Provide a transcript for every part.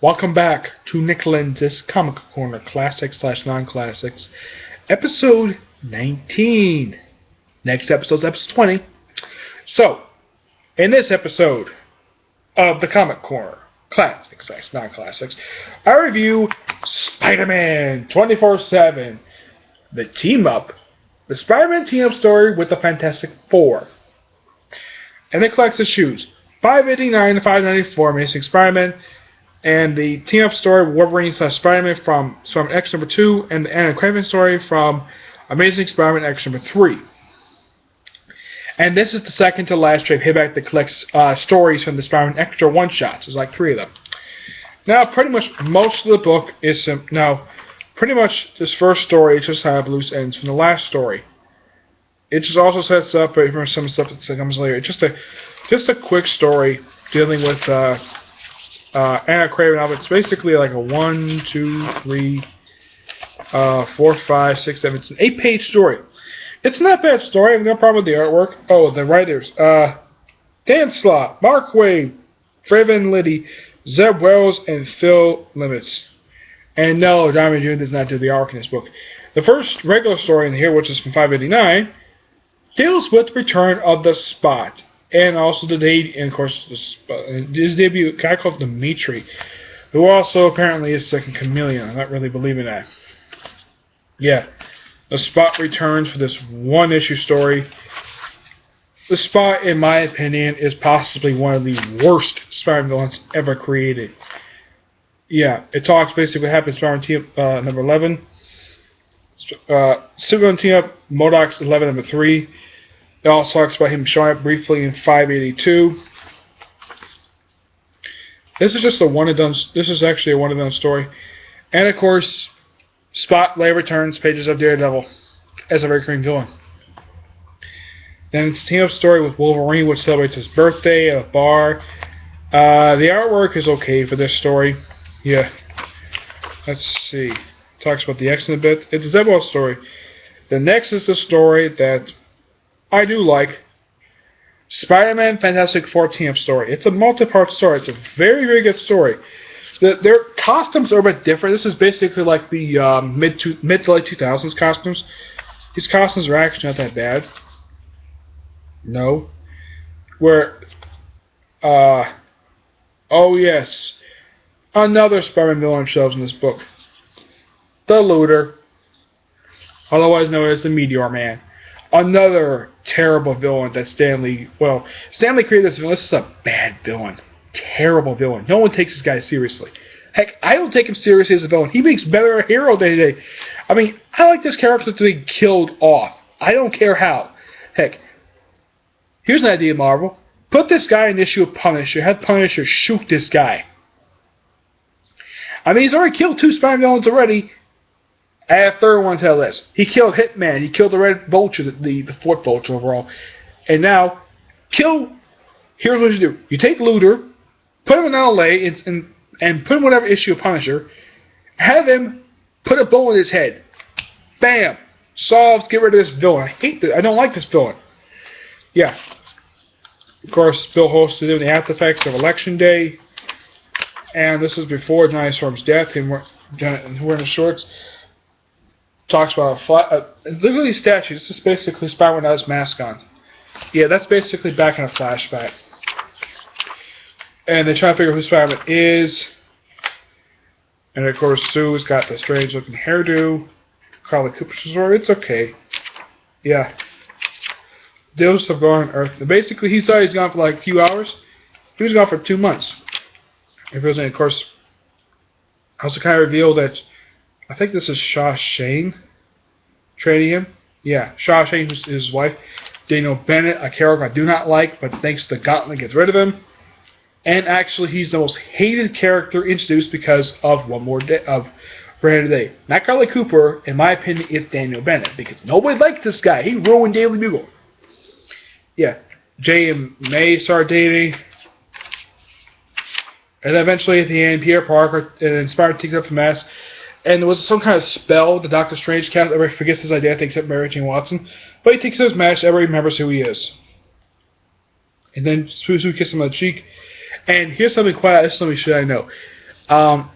Welcome back to Nick Lenz's Comic Corner Classics/Non-Classics, episode 19. Next episode's episode 20. So, in this episode of the Comic Corner Classics/Non-Classics, I review Spider-Man 24/7, the Spider-Man team-up story with the Fantastic Four. And it collects issues 589 to 594, Amazing Spider-Man, and the team-up story with Wolverine/Spider-Man from Spider-Man X number 2, and the Anna Craven story from Amazing Spider-Man X number 3. And this is the second to last trade paperback that collects stories from the Spider-Man Extra one-shots. There's like 3 of them. Now, pretty much most of the book is pretty much this first story just have loose ends from the last story. It just also sets up for some stuff that comes later. It's just a quick story dealing with Anna Craven. It's basically like a 1, 2, 3, 4, 5, 6, 7. It's an 8-page story. It's not a bad story. I have no problem with the artwork. Oh, the writers: Dan Slott, Mark Waid, Fraven Liddy, Zeb Wells, and Phil Limits. And no, Diamond Jr. does not do the arc in this book. The first regular story in here, which is from 589, deals with the return of the Spot, and also his debut, a guy called Dimitri, who also apparently is second chameleon. I'm not really believing that. Yeah, the Spot returns for this one-issue story. The Spot, in my opinion, is possibly one of the worst Spider-Man villains ever created. Yeah, it talks basically what happens in Spider-Man team number 11. Superman team up Modoc's 11 number 3. It also talks about him showing up briefly in 582. This is just a one and done. This is actually a one and done story. And of course, Spot later returns pages of Daredevil as a recurring villain. Then it's a team up story with Wolverine, which celebrates his birthday at a bar. The artwork is okay for this story. Yeah. Let's see. Talks about the X in a bit. It's a Zeb Wells story. The next is the story that I do like. Spider-Man Fantastic Four team-up story. It's a multi-part story. It's a very, very good story. Their costumes are a bit different. This is basically like the mid to late 2000s costumes. These costumes are actually not that bad. No. Oh yes. Another Spider-Man villain shows in this book. The Looter, otherwise known as the Meteor Man. Another terrible villain that Stanley created this villain. This is a bad villain. Terrible villain. No one takes this guy seriously. Heck, I don't take him seriously as a villain. He makes better a hero day to day. I mean, I like this character to be killed off. I don't care how. Heck, here's an idea, Marvel. Put this guy in an issue of Punisher. Have Punisher shoot this guy. I mean, he's already killed 2 Spider-Man villains already. Add a third one to the list. He killed Hitman. He killed the Red Vulture, the 4th Vulture overall. And now, here's what you do. You take Looter, put him in LA, and put him in whatever issue of Punisher. Have him put a bullet in his head. Bam! Solves, get rid of this villain. I don't like this villain. Yeah. Of course, Bill hosted it in the after effects of Election Day. And this is before Johnny Storm's death. Him wearing the shorts. Talks about literally statues. This is basically Spider-Man without his mask on. Yeah, that's basically back in a flashback. And they try to figure out who Spider-Man is. And of course, Sue's got the strange-looking hairdo. Carly Cooper's story. It's okay. Yeah. Deals have gone on Earth. Basically, he thought he's gone for like a few hours. He was gone for 2 months. Of course, also kind of revealed that I think this is Shaw Shane trading him. Yeah, Shaw Shane, who's his wife. Daniel Bennett, a character I do not like, but thanks to Gauntlet, gets rid of him. And actually, he's the most hated character introduced because of One More Day of Brand New Day. Not Carly Cooper, in my opinion, it's Daniel Bennett because nobody liked this guy. He ruined Daily Bugle. Yeah, Jay and May start dating. And eventually, at the end, Peter Parker and Spider-Man takes up the mask. And there was some kind of spell the Doctor Strange cast. Everybody forgets his identity except Mary Jane Watson. But he takes up his mask. Everybody remembers who he is. And then Suzu kisses him on the cheek. And here's something quiet. This is something should I know.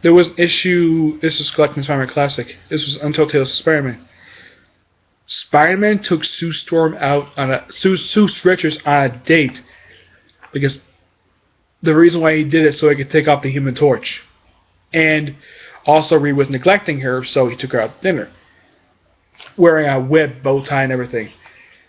There was an issue. This was collecting Spider-Man Classic. This was Untold Tales of Spider-Man. Spider-Man took Sue Richards on a date because the reason why he did it so he could take off the Human Torch, and also Reed was neglecting her, so he took her out to dinner, wearing a whip, bow tie, and everything.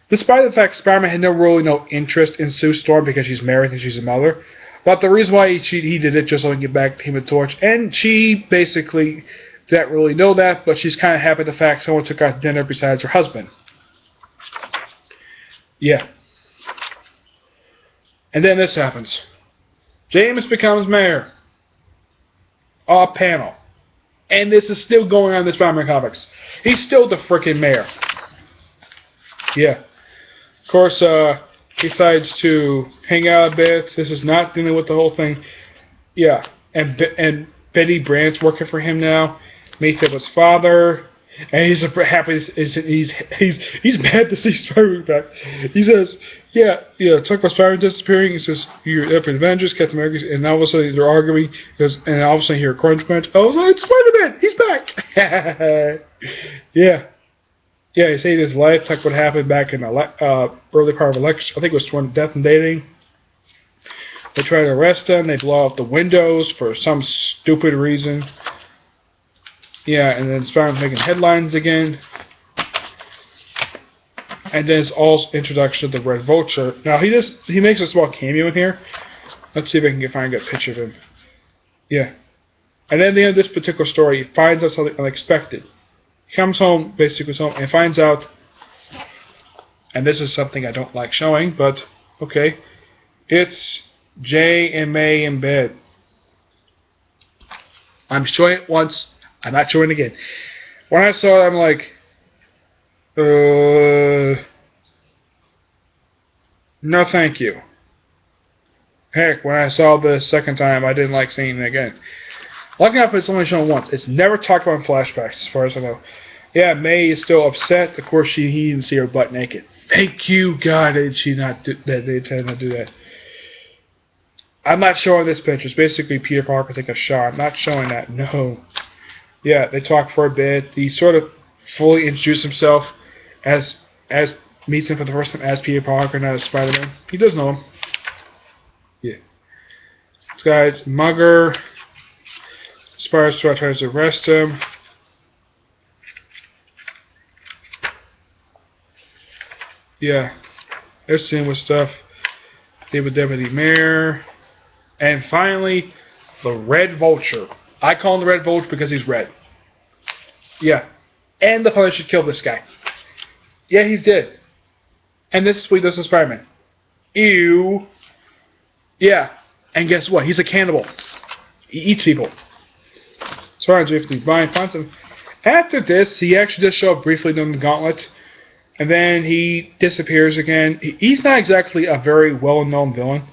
Despite the fact Spider-Man had no interest in Sue Storm because she's married and she's a mother, but the reason why he did it just so he could get back to Human Torch, and she basically didn't really know that, but she's kind of happy the fact someone took her out to dinner besides her husband. Yeah. And then this happens. James becomes mayor. Off panel. And this is still going on in the Spider-Man comics. He's still the frickin' mayor. Yeah. Of course, he decides to hang out a bit. This is not dealing with the whole thing. Yeah. And Betty Brant's working for him now. Meets up with his father. And he's happy. He's mad to see Spider-Man back. He says, yeah, talk about Spider-Man disappearing. He says, you're up in Avengers, Captain America, and all of a sudden they're arguing. And all of a sudden you hear a crunch. Oh, it's Spider-Man! He's back! Yeah. Yeah, he saved his life. Talk what happened back in the early part of election. I think it was Death and Dating. They try to arrest him. They blow out the windows for some stupid reason. Yeah, and then Spider-Man's making headlines again. And then it's all introduction to the Red Vulture. Now, he makes a small cameo in here. Let's see if I can find a good picture of him. Yeah. And then at the end of this particular story, he finds out something unexpected. He comes home, basically home, and finds out, and this is something I don't like showing, but okay, it's Jay and May in bed. I'm showing it once. I'm not showing it again. When I saw it, I'm like, no thank you. Heck, when I saw the second time, I didn't like seeing it again. Lucky enough, it's only shown once. It's never talked about in flashbacks, as far as I know. Yeah, May is still upset. Of course, he didn't see her butt naked. Thank you, God, did she not do that? They tend to do that. I'm not showing this picture. It's basically Peter Parker taking a shot. I'm not showing that. No. Yeah, they talk for a bit. He sort of fully introduced himself as meets him for the first time as Peter Parker, not as Spider-Man. He does know him. Yeah. This guy's Mugger. Spider-Man tries to arrest him. Yeah. They're seeing with stuff. David Deputy Mayor. And finally, the Red Vulture. I call him the Red Vulture because he's red. Yeah. And the Punisher killed this guy. Yeah, he's dead. And this is what he does to Spider-Man. Ew. Yeah. And guess what? He's a cannibal. He eats people. Spider-Man's with Brian finds him. After this, he actually does show up briefly during the Gauntlet. And then he disappears again. He's not exactly a very well-known villain.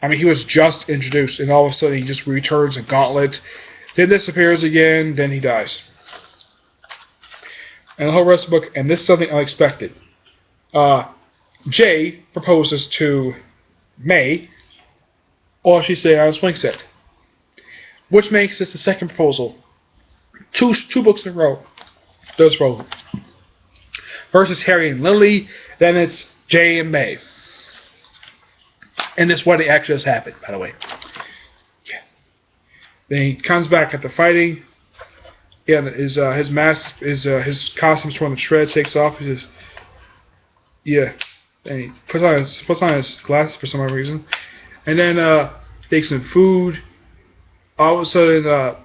I mean, he was just introduced, and all of a sudden he just returns a Gauntlet. Then disappears again, then he dies. And the whole rest of the book, and this is something unexpected. Jay proposes to May while she's sitting on a swing set. Which makes this the second proposal. Two books in a row. Those row. First is Harry and Lily, then it's Jay and May. And this wedding actually has happened, by the way. Yeah. Then he comes back after fighting. Yeah, his mask, his costume's torn to shreds, takes off. He says, yeah. And he puts on his glasses for some odd reason. And then takes some food. All of a sudden,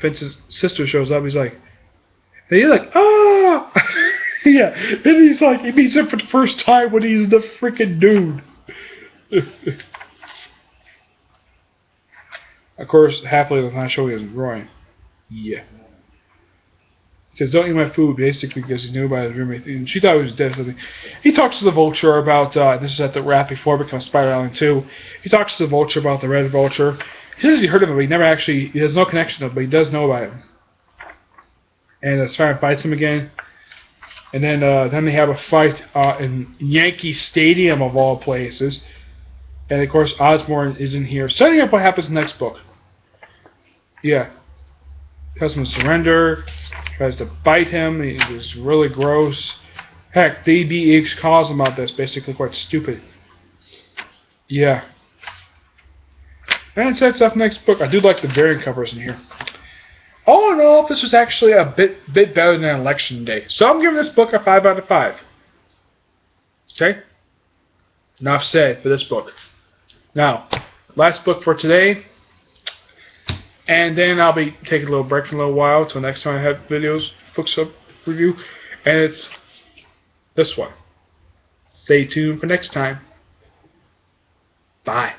Vince's sister shows up. He's like, and he's like, ah! Yeah. And he's like, he meets her for the first time when he's the freaking dude. Of course, happily, they're not showing his groin. Yeah. He says, don't eat my food, basically, because he knew about his roommate. And she thought he was dead or something. He talks to the Vulture about, this is at the wrap before it becomes Spider Island 2. He talks to the Vulture about the Red Vulture. He says he heard of him, but he has no connection to him, but he does know about him. And Spider fights him again. And then they have a fight in Yankee Stadium, of all places. And, of course, Osborn is in here, setting up what happens in the next book. Yeah. tells him to surrender, tries to bite him. He was really gross. Heck, the DBH calls him about this, basically quite stupid. Yeah. And it sets up next book. I do like the variant covers in here. All in all, this was actually a bit better than Election Day. So I'm giving this book a 5 out of 5. Okay? Enough said for this book. Now, last book for today. And then I'll be taking a little break for a little while until next time I have videos, books up review. And it's this one. Stay tuned for next time. Bye.